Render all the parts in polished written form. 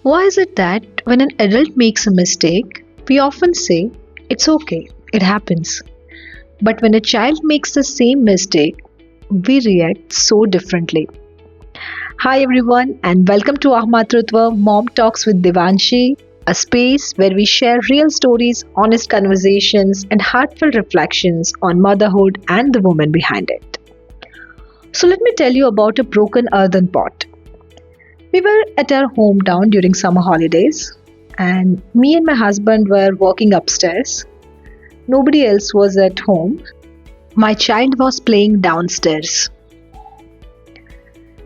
Why is it that when an adult makes a mistake, we often say, it's okay, it happens. But when a child makes the same mistake, we react so differently. Hi everyone, and welcome to Ahmatrutva Mom Talks with Devanshi, a space where we share real stories, honest conversations, and heartfelt reflections on motherhood and the woman behind it. So let me tell you about a broken earthen pot. We were at our hometown during summer holidays, and me and my husband were walking upstairs. Nobody else was at home. My child was playing downstairs,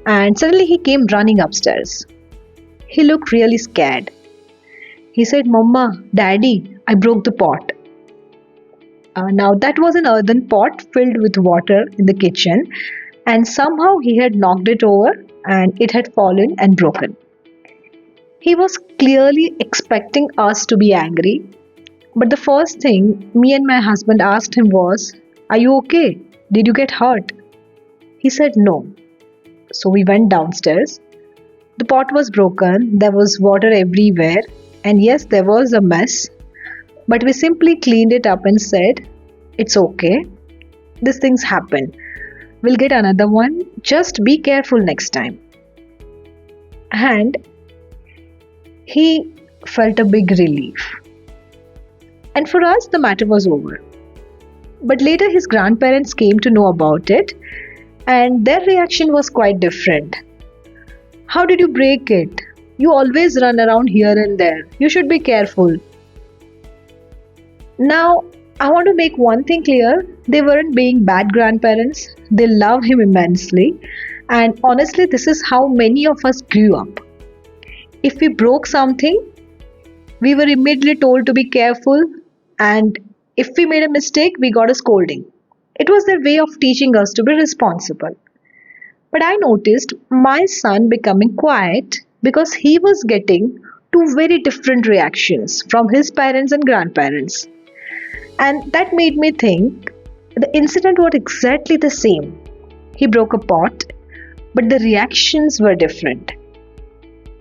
and suddenly he came running upstairs. He looked really scared. He said, Mama, Daddy, I broke the pot. Now, that was an earthen pot filled with water in the kitchen, and somehow he had knocked it over and it had fallen and broken. He was clearly expecting us to be angry, but the first thing me and my husband asked him was, Are you okay? Did you get hurt? He said no. So we went downstairs. The pot was broken, there was water everywhere, and yes, there was a mess, but we simply cleaned it up and said, It's okay, these things happen. We'll get another one, just be careful next time. And he felt a big relief. And for us, the matter was over. But later, his grandparents came to know about it, and their reaction was quite different. How did you break it? You always run around here and there. You should be careful. Now, I want to make one thing clear. They weren't being bad grandparents. They loved him immensely. And honestly, this is how many of us grew up. If we broke something, we were immediately told to be careful. And if we made a mistake, we got a scolding. It was their way of teaching us to be responsible. But I noticed my son becoming quiet because he was getting two very different reactions from his parents and grandparents. And that made me think the incident was exactly the same. He broke a pot, but the reactions were different.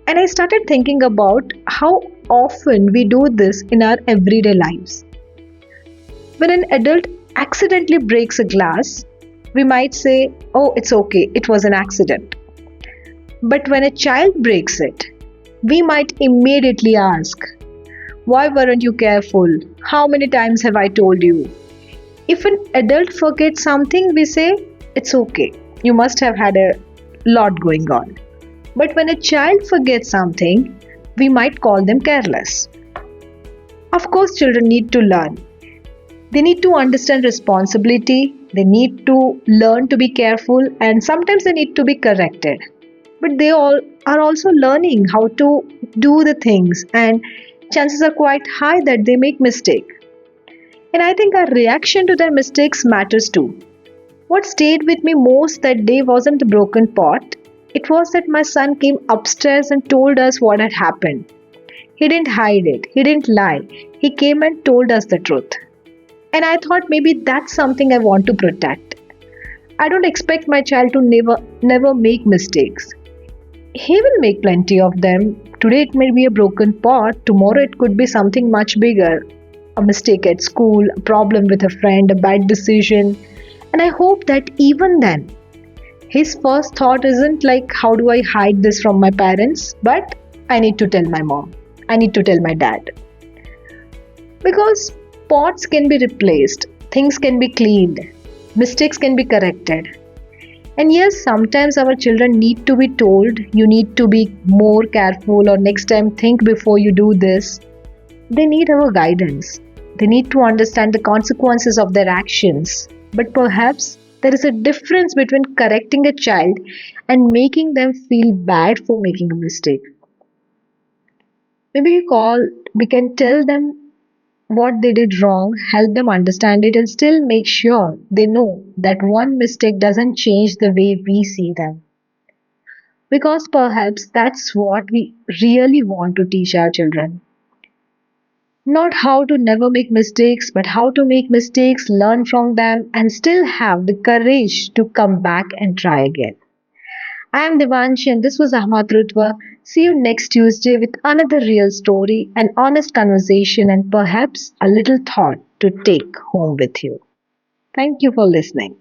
And I started thinking about how often we do this in our everyday lives. When an adult accidentally breaks a glass, we might say, Oh, it's okay, it was an accident. But when a child breaks it, we might immediately ask, Why weren't you careful? How many times have I told you? If an adult forgets something, we say, It's okay, you must have had a lot going on. But when a child forgets something, we might call them careless. Of course, children need to learn. They need to understand responsibility, they need to learn to be careful, and sometimes they need to be corrected. But they all are also learning how to do the things, and chances are quite high that they make mistake. And I think our reaction to their mistakes matters too. What stayed with me most that day wasn't the broken pot, it was that my son came upstairs and told us what had happened. He didn't hide it, he didn't lie, he came and told us the truth. And I thought maybe that's something I want to protect. I don't expect my child to never make mistakes. He will make plenty of them. Today it may be a broken pot, tomorrow it could be something much bigger. A mistake at school, a problem with a friend, a bad decision. And I hope that even then, his first thought isn't like, how do I hide this from my parents? But I need to tell my mom. I need to tell my dad. Because pots can be replaced, things can be cleaned, mistakes can be corrected. And yes, sometimes our children need to be told, you need to be more careful, or next time think before you do this. They need our guidance. They need to understand the consequences of their actions. But perhaps there is a difference between correcting a child and making them feel bad for making a mistake. Maybe we can tell them what they did wrong, help them understand it, and still make sure they know that one mistake doesn't change the way we see them. Because perhaps that's what we really want to teach our children. Not how to never make mistakes, but how to make mistakes, learn from them, and still have the courage to come back and try again. I am Devanshi, and this was Ahmad Rutwa. See you next Tuesday with another real story, an honest conversation, and perhaps a little thought to take home with you. Thank you for listening.